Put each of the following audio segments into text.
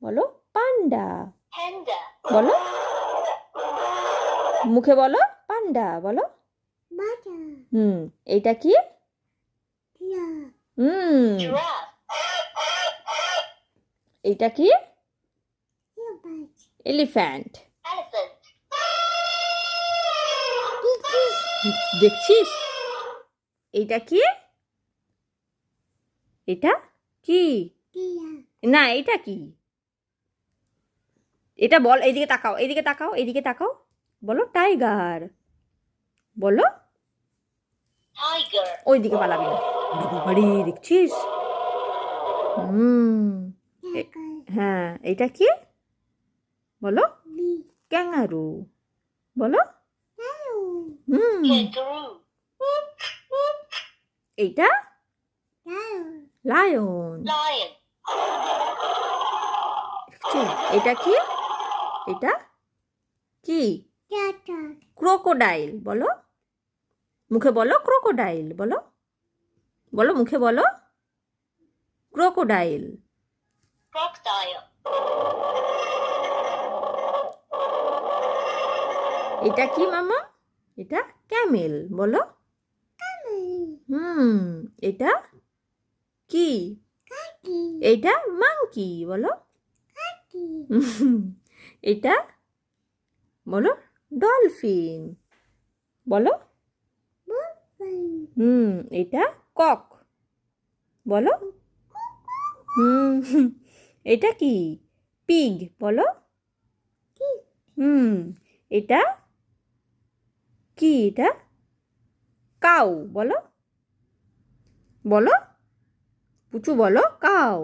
বলো পান্ডা। বলো, মুখে বলো পান্ডা বলো। এটা কি? এটা কি? এলিফ্যান্ট। দেখছিস? এটা কি? এটা কি? না, এটা কি? এটা বল, এইদিকে তাকাও, এইদিকে তাকাও, এইদিকে তাকাও। বলো টাইগার। বলো, ওইদিকে পালাবি না। বাড়ি দেখছিস? হ্যাঁ, এটা কি? বলো ক্যাঙ্গারু। বলো এইটা লায়ন। এটা কি? এটা কি? ক্রোকোডাইল। বলো, মুখে বলো ক্রোকোডাইল। বলো, বলো মুখে বলো ক্রোকোডাইল। এটা কি মামা? এটা ক্যামেল। বলো এটা কি? এটা মাংকি। বলো এটা বলো ডলফিন। বলো এটা কক। বলো এটা কি? পিগ। বলো এটা কি? এটা কাউ। বলো, বলো পুচু বলো কাউ।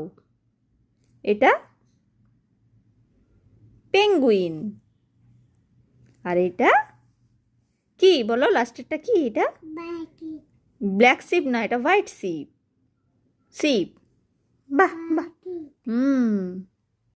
এটা পেঙ্গুইন। আর এটা কি? বলো লাস্টেরটা কি? এটা ব্ল্যাক শিপ না, এটা হোয়াইট শিপ। শিপ। বাহ বাহ।